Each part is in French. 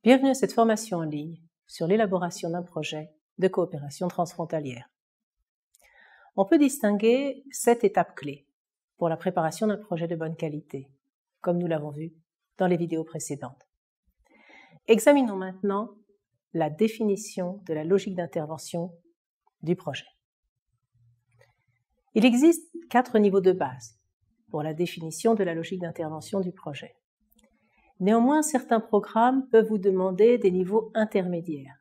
Bienvenue à cette formation en ligne sur l'élaboration d'un projet de coopération transfrontalière. On peut distinguer 7 étapes clés pour la préparation d'un projet de bonne qualité, comme nous l'avons vu dans les vidéos précédentes. Examinons maintenant la définition de la logique d'intervention du projet. Il existe 4 niveaux de base pour la définition de la logique d'intervention du projet. Néanmoins, certains programmes peuvent vous demander des niveaux intermédiaires.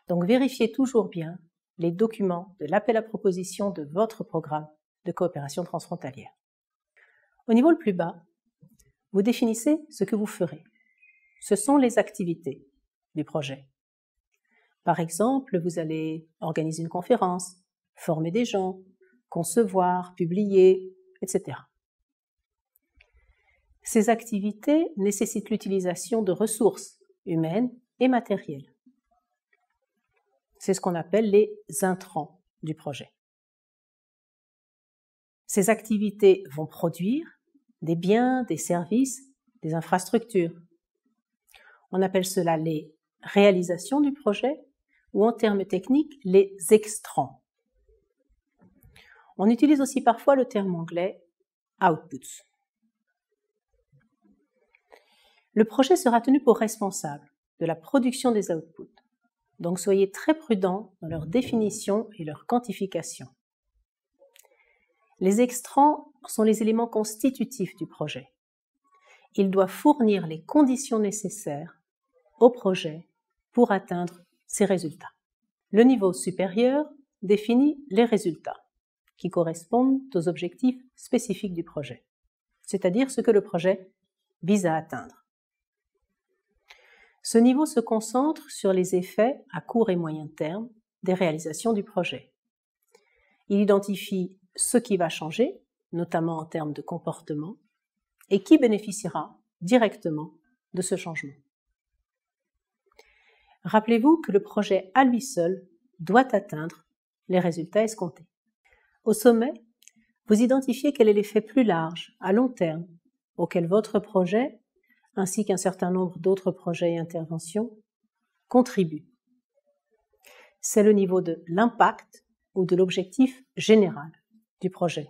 Donc, vérifiez toujours bien les documents de l'appel à proposition de votre programme de coopération transfrontalière. Au niveau le plus bas, vous définissez ce que vous ferez. Ce sont les activités du projet. Par exemple, vous allez organiser une conférence, former des gens, concevoir, publier, etc. Ces activités nécessitent l'utilisation de ressources humaines et matérielles. C'est ce qu'on appelle les intrants du projet. Ces activités vont produire des biens, des services, des infrastructures. On appelle cela les réalisations du projet ou en termes techniques les extrants. On utilise aussi parfois le terme anglais outputs. Le projet sera tenu pour responsable de la production des outputs, donc soyez très prudents dans leur définition et leur quantification. Les extrants sont les éléments constitutifs du projet. Ils doivent fournir les conditions nécessaires au projet pour atteindre ses résultats. Le niveau supérieur définit les résultats qui correspondent aux objectifs spécifiques du projet, c'est-à-dire ce que le projet vise à atteindre. Ce niveau se concentre sur les effets à court et moyen terme des réalisations du projet. Il identifie ce qui va changer, notamment en termes de comportement, et qui bénéficiera directement de ce changement. Rappelez-vous que le projet à lui seul doit atteindre les résultats escomptés. Au sommet, vous identifiez quel est l'effet plus large, à long terme, auquel votre projet ainsi qu'un certain nombre d'autres projets et interventions, contribuent. C'est le niveau de l'impact ou de l'objectif général du projet.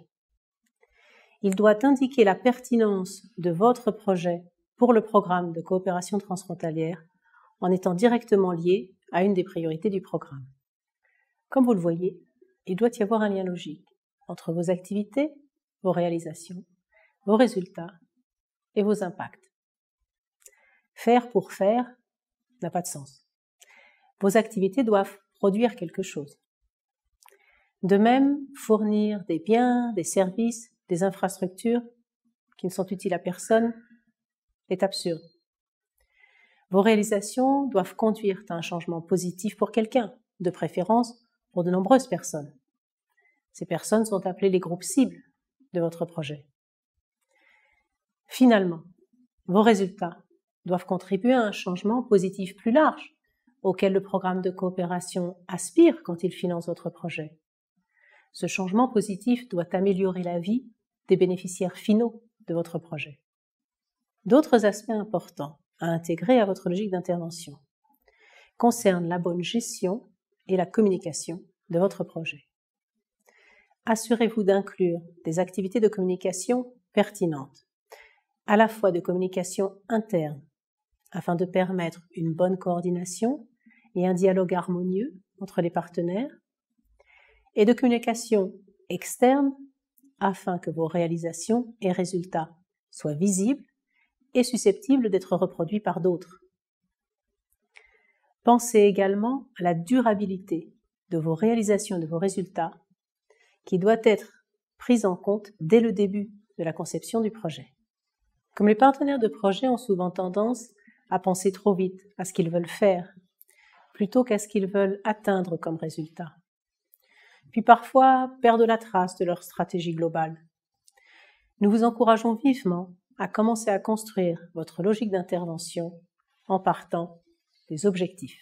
Il doit indiquer la pertinence de votre projet pour le programme de coopération transfrontalière en étant directement lié à une des priorités du programme. Comme vous le voyez, il doit y avoir un lien logique entre vos activités, vos réalisations, vos résultats et vos impacts. Faire pour faire n'a pas de sens. Vos activités doivent produire quelque chose. De même, fournir des biens, des services, des infrastructures qui ne sont utiles à personne est absurde. Vos réalisations doivent conduire à un changement positif pour quelqu'un, de préférence pour de nombreuses personnes. Ces personnes sont appelées les groupes cibles de votre projet. Finalement, vos résultats doivent contribuer à un changement positif plus large auquel le programme de coopération aspire quand il finance votre projet. Ce changement positif doit améliorer la vie des bénéficiaires finaux de votre projet. D'autres aspects importants à intégrer à votre logique d'intervention concernent la bonne gestion et la communication de votre projet. Assurez-vous d'inclure des activités de communication pertinentes, à la fois de communication interne, afin de permettre une bonne coordination et un dialogue harmonieux entre les partenaires, et de communication externe, afin que vos réalisations et résultats soient visibles et susceptibles d'être reproduits par d'autres. Pensez également à la durabilité de vos réalisations et de vos résultats, qui doit être prise en compte dès le début de la conception du projet. Comme les partenaires de projet ont souvent tendance à penser trop vite à ce qu'ils veulent faire, plutôt qu'à ce qu'ils veulent atteindre comme résultat. Puis parfois perdent la trace de leur stratégie globale. Nous vous encourageons vivement à commencer à construire votre logique d'intervention en partant des objectifs.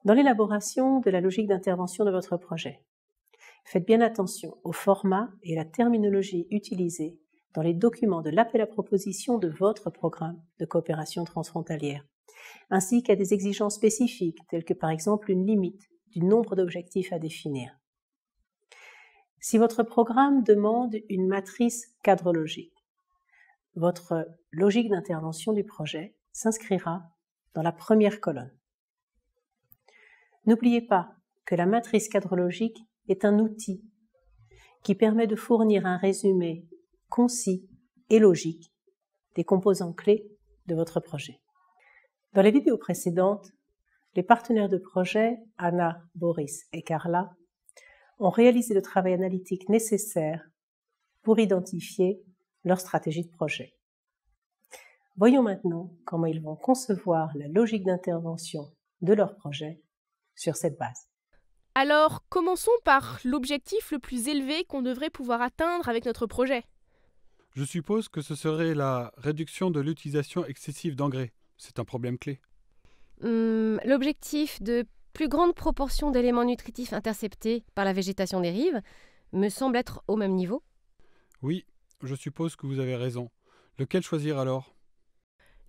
Dans l'élaboration de la logique d'intervention de votre projet, faites bien attention au format et la terminologie utilisée dans les documents de l'appel à proposition de votre programme de coopération transfrontalière. ainsi qu'à des exigences spécifiques, telles que par exemple une limite du nombre d'objectifs à définir. Si votre programme demande une matrice cadrologique, votre logique d'intervention du projet s'inscrira dans la première colonne. N'oubliez pas que la matrice cadrologique est un outil qui permet de fournir un résumé concis et logique des composants clés de votre projet. Dans les vidéos précédentes, les partenaires de projet, Anna, Boris et Carla, ont réalisé le travail analytique nécessaire pour identifier leur stratégie de projet. Voyons maintenant comment ils vont concevoir la logique d'intervention de leur projet sur cette base. Alors, commençons par l'objectif le plus élevé qu'on devrait pouvoir atteindre avec notre projet. Je suppose que ce serait la réduction de l'utilisation excessive d'engrais. C'est un problème clé. L'objectif de plus grande proportion d'éléments nutritifs interceptés par la végétation des rives me semble être au même niveau. Oui, je suppose que vous avez raison. Lequel choisir alors ?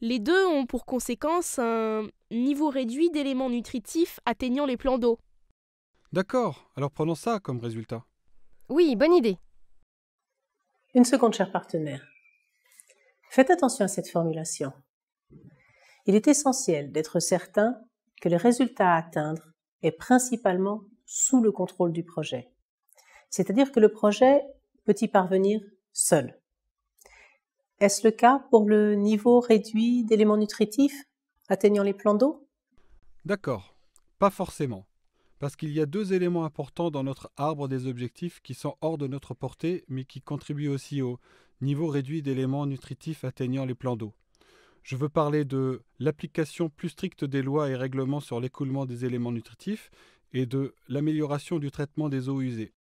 Les deux ont pour conséquence un niveau réduit d'éléments nutritifs atteignant les plans d'eau. D'accord, alors prenons ça comme résultat. Oui, bonne idée. Une seconde, cher partenaire. Faites attention à cette formulation. Il est essentiel d'être certain que le résultat à atteindre est principalement sous le contrôle du projet. C'est-à-dire que le projet peut y parvenir seul. Est-ce le cas pour le niveau réduit d'éléments nutritifs atteignant les plans d'eau ? D'accord, pas forcément. Parce qu'il y a deux éléments importants dans notre arbre des objectifs qui sont hors de notre portée, mais qui contribuent aussi au niveau réduit d'éléments nutritifs atteignant les plans d'eau. Je veux parler de l'application plus stricte des lois et règlements sur l'écoulement des éléments nutritifs et de l'amélioration du traitement des eaux usées.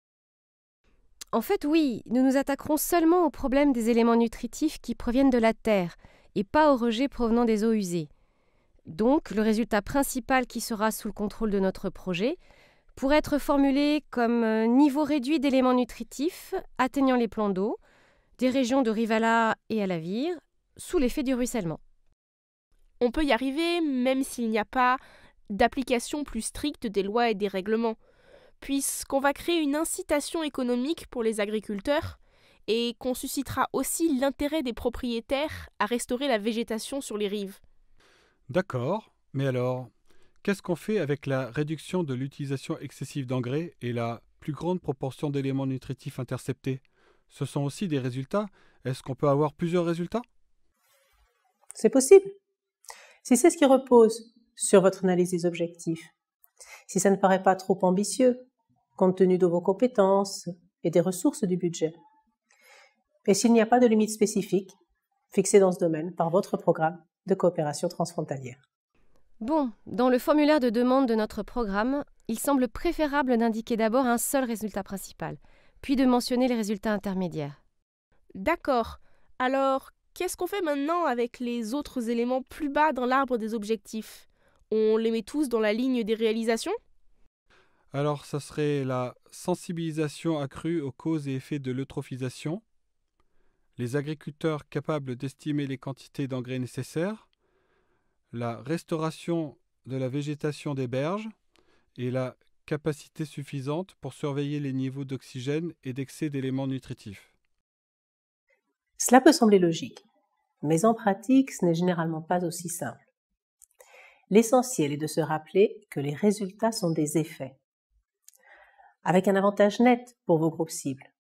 En fait, oui, nous nous attaquerons seulement au problème des éléments nutritifs qui proviennent de la terre et pas aux rejets provenant des eaux usées. Donc, le résultat principal qui sera sous le contrôle de notre projet pourrait être formulé comme niveau réduit d'éléments nutritifs atteignant les plans d'eau des régions de Rivala et Alavir sous l'effet du ruissellement. On peut y arriver même s'il n'y a pas d'application plus stricte des lois et des règlements, puisqu'on va créer une incitation économique pour les agriculteurs et qu'on suscitera aussi l'intérêt des propriétaires à restaurer la végétation sur les rives. D'accord, mais alors, qu'est-ce qu'on fait avec la réduction de l'utilisation excessive d'engrais et la plus grande proportion d'éléments nutritifs interceptés ? Ce sont aussi des résultats. Est-ce qu'on peut avoir plusieurs résultats ? C'est possible. Si c'est ce qui repose sur votre analyse des objectifs, si ça ne paraît pas trop ambitieux, compte tenu de vos compétences et des ressources du budget, et s'il n'y a pas de limite spécifique fixée dans ce domaine par votre programme de coopération transfrontalière. Bon, dans le formulaire de demande de notre programme, il semble préférable d'indiquer d'abord un seul résultat principal, puis de mentionner les résultats intermédiaires. D'accord. Alors, qu'est-ce qu'on fait maintenant avec les autres éléments plus bas dans l'arbre des objectifs ? On les met tous dans la ligne des réalisations ? Alors, ça serait la sensibilisation accrue aux causes et effets de l'eutrophisation, les agriculteurs capables d'estimer les quantités d'engrais nécessaires, la restauration de la végétation des berges et la capacité suffisante pour surveiller les niveaux d'oxygène et d'excès d'éléments nutritifs. Cela peut sembler logique, mais en pratique, ce n'est généralement pas aussi simple. L'essentiel est de se rappeler que les résultats sont des effets, avec un avantage net pour vos groupes cibles,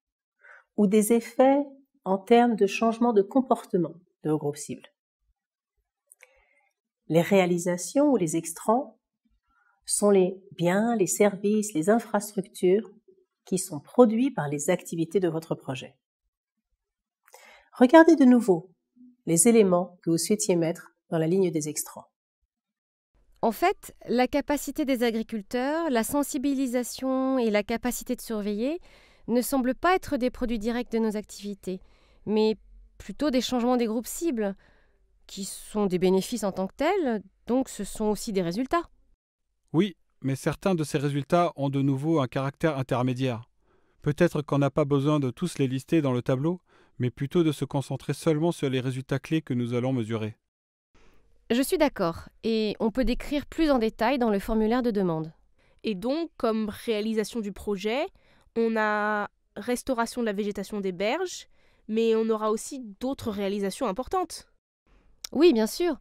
ou des effets en termes de changement de comportement de vos groupes cibles. Les réalisations ou les extrants sont les biens, les services, les infrastructures qui sont produits par les activités de votre projet. Regardez de nouveau les éléments que vous souhaitiez mettre dans la ligne des extrants. En fait, la capacité des agriculteurs, la sensibilisation et la capacité de surveiller ne semblent pas être des produits directs de nos activités, mais plutôt des changements des groupes cibles, qui sont des bénéfices en tant que tels, donc ce sont aussi des résultats. Oui, mais certains de ces résultats ont de nouveau un caractère intermédiaire. Peut-être qu'on n'a pas besoin de tous les lister dans le tableau, mais plutôt de se concentrer seulement sur les résultats clés que nous allons mesurer. Je suis d'accord, et on peut décrire plus en détail dans le formulaire de demande. Et donc, comme réalisation du projet, on a restauration de la végétation des berges, mais on aura aussi d'autres réalisations importantes. Oui, bien sûr.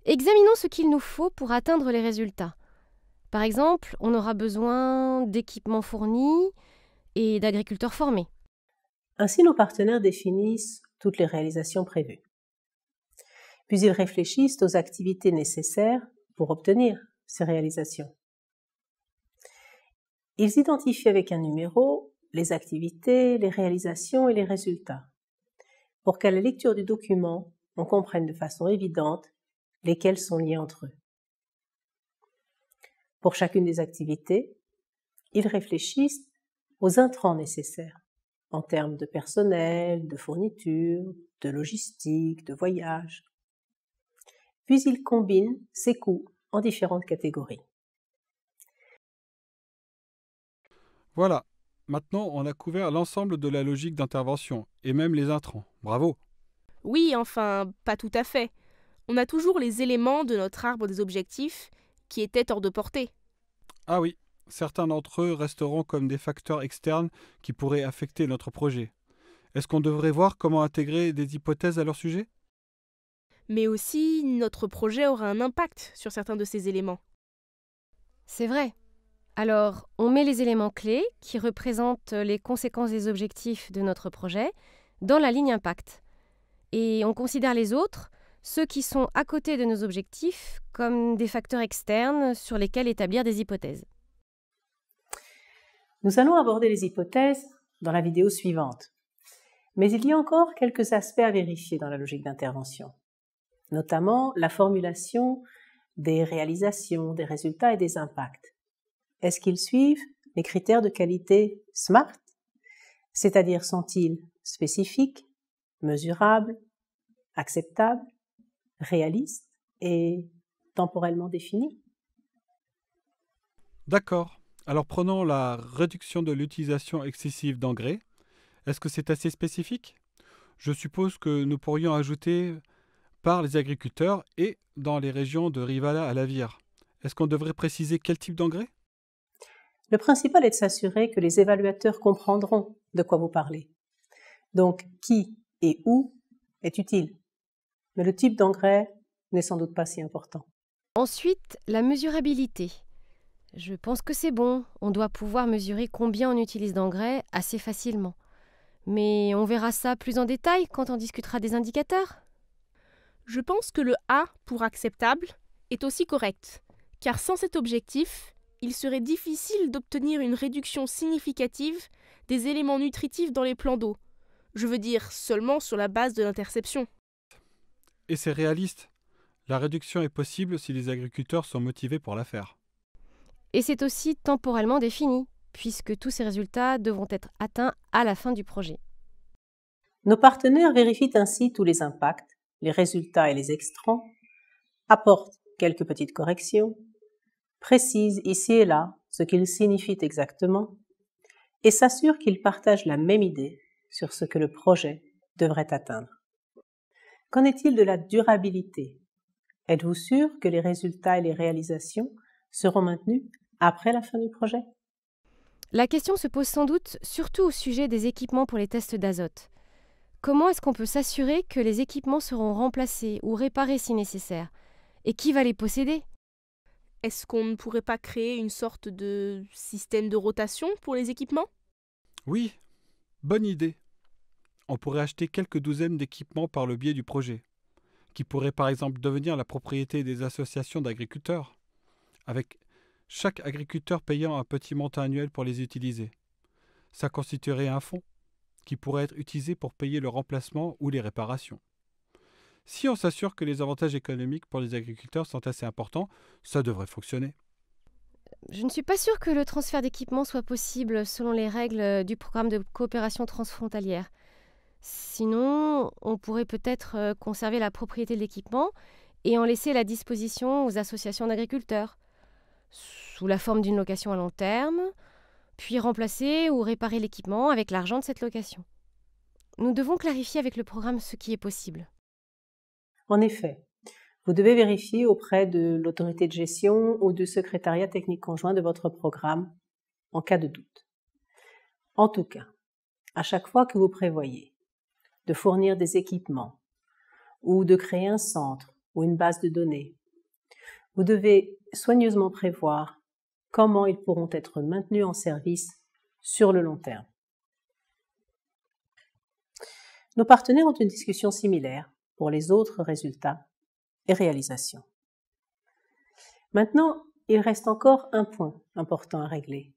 Examinons ce qu'il nous faut pour atteindre les résultats. Par exemple, on aura besoin d'équipements fournis et d'agriculteurs formés. Ainsi, nos partenaires définissent toutes les réalisations prévues. Puis ils réfléchissent aux activités nécessaires pour obtenir ces réalisations. Ils identifient avec un numéro les activités, les réalisations et les résultats, pour qu'à la lecture du document, on comprenne de façon évidente lesquels sont liés entre eux. Pour chacune des activités, ils réfléchissent aux intrants nécessaires, en termes de personnel, de fourniture, de logistique, de voyage. Puis ils combinent ces coûts en différentes catégories. Voilà, maintenant on a couvert l'ensemble de la logique d'intervention, et même les intrants. Bravo! Oui, enfin, pas tout à fait. On a toujours les éléments de notre arbre des objectifs qui étaient hors de portée. Ah oui, certains d'entre eux resteront comme des facteurs externes qui pourraient affecter notre projet. Est-ce qu'on devrait voir comment intégrer des hypothèses à leur sujet? Mais aussi, notre projet aura un impact sur certains de ces éléments. C'est vrai. Alors, on met les éléments clés qui représentent les conséquences des objectifs de notre projet dans la ligne impact. Et on considère les autres, ceux qui sont à côté de nos objectifs, comme des facteurs externes sur lesquels établir des hypothèses. Nous allons aborder les hypothèses dans la vidéo suivante. Mais il y a encore quelques aspects à vérifier dans la logique d'intervention, notamment la formulation des réalisations, des résultats et des impacts. Est-ce qu'ils suivent les critères de qualité SMART, c'est-à-dire sont-ils spécifiques, mesurables, acceptables, réalistes et temporellement définis? D'accord. Alors prenons la réduction de l'utilisation excessive d'engrais. Est-ce que c'est assez spécifique? Je suppose que nous pourrions ajouter par les agriculteurs et dans les régions de Rivala à Lavire. Est-ce qu'on devrait préciser quel type d'engrais? Le principal est de s'assurer que les évaluateurs comprendront de quoi vous parlez. Donc, qui et où est utile. Mais le type d'engrais n'est sans doute pas si important. Ensuite, la mesurabilité. Je pense que c'est bon, on doit pouvoir mesurer combien on utilise d'engrais assez facilement. Mais on verra ça plus en détail quand on discutera des indicateurs. Je pense que le A pour acceptable est aussi correct, car sans cet objectif, il serait difficile d'obtenir une réduction significative des éléments nutritifs dans les plans d'eau. Je veux dire seulement sur la base de l'interception. Et c'est réaliste. La réduction est possible si les agriculteurs sont motivés pour la faire. Et c'est aussi temporellement défini, puisque tous ces résultats devront être atteints à la fin du projet. Nos partenaires vérifient ainsi tous les impacts, les résultats et les extrants, apportent quelques petites corrections, précisent ici et là ce qu'ils signifient exactement et s'assurent qu'ils partagent la même idée sur ce que le projet devrait atteindre. Qu'en est-il de la durabilité? Êtes-vous sûr que les résultats et les réalisations seront maintenus après la fin du projet? La question se pose sans doute surtout au sujet des équipements pour les tests d'azote. Comment est-ce qu'on peut s'assurer que les équipements seront remplacés ou réparés si nécessaire? Et qui va les posséder? Est-ce qu'on ne pourrait pas créer une sorte de système de rotation pour les équipements? Oui, bonne idée. On pourrait acheter quelques douzaines d'équipements par le biais du projet, qui pourraient par exemple devenir la propriété des associations d'agriculteurs, avec chaque agriculteur payant un petit montant annuel pour les utiliser. Ça constituerait un fonds qui pourrait être utilisé pour payer le remplacement ou les réparations. Si on s'assure que les avantages économiques pour les agriculteurs sont assez importants, ça devrait fonctionner. Je ne suis pas sûre que le transfert d'équipements soit possible selon les règles du programme de coopération transfrontalière. Sinon, on pourrait peut-être conserver la propriété de l'équipement et en laisser la disposition aux associations d'agriculteurs, sous la forme d'une location à long terme, puis remplacer ou réparer l'équipement avec l'argent de cette location. Nous devons clarifier avec le programme ce qui est possible. En effet, Vous devez vérifier auprès de l'autorité de gestion ou du secrétariat technique conjoint de votre programme en cas de doute. En tout cas, à chaque fois que vous prévoyez de fournir des équipements ou de créer un centre ou une base de données, vous devez soigneusement prévoir comment ils pourront être maintenus en service sur le long terme. Nos partenaires ont une discussion similaire pour les autres résultats et réalisations. Maintenant, il reste encore un point important à régler.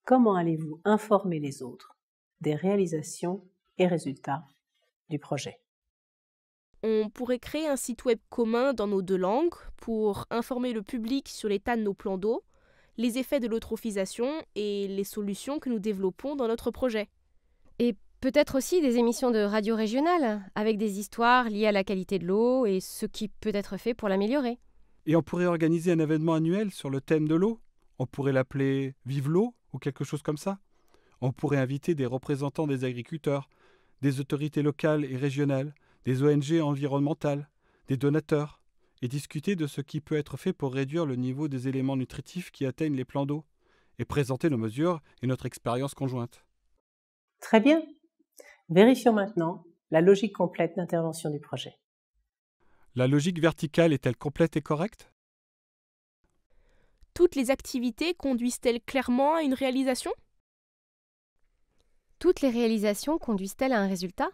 Comment allez-vous informer les autres des réalisations et résultats du projet? On pourrait créer un site web commun dans nos deux langues pour informer le public sur l'état de nos plans d'eau, les effets de l'eutrophisation et les solutions que nous développons dans notre projet. Et peut-être aussi des émissions de radio régionales, avec des histoires liées à la qualité de l'eau et ce qui peut être fait pour l'améliorer. Et on pourrait organiser un événement annuel sur le thème de l'eau. On pourrait l'appeler Vive l'eau ou quelque chose comme ça. On pourrait inviter des représentants des agriculteurs, des autorités locales et régionales, des ONG environnementales, des donateurs, et discuter de ce qui peut être fait pour réduire le niveau des éléments nutritifs qui atteignent les plans d'eau, et présenter nos mesures et notre expérience conjointe. Très bien. Vérifions maintenant la logique complète d'intervention du projet. La logique verticale est-elle complète et correcte? Toutes les activités conduisent-elles clairement à une réalisation? Toutes les réalisations conduisent-elles à un résultat?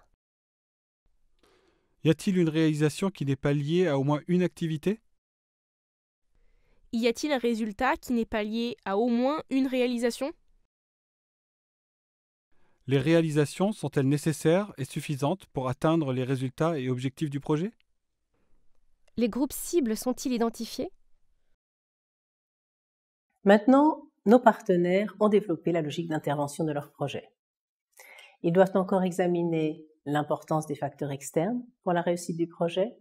Y a-t-il une réalisation qui n'est pas liée à au moins une activité? Y a-t-il un résultat qui n'est pas lié à au moins une réalisation? Les réalisations sont-elles nécessaires et suffisantes pour atteindre les résultats et objectifs du projet? Les groupes cibles sont-ils identifiés? Maintenant, nos partenaires ont développé la logique d'intervention de leur projet. Ils doivent encore examiner l'importance des facteurs externes pour la réussite du projet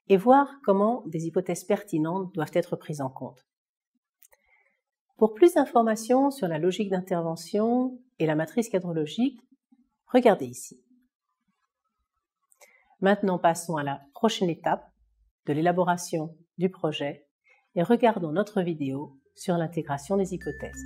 et voir comment des hypothèses pertinentes doivent être prises en compte. Pour plus d'informations sur la logique d'intervention et la matrice cadrologique, regardez ici. Maintenant, passons à la prochaine étape de l'élaboration du projet et regardons notre vidéo sur l'intégration des hypothèses.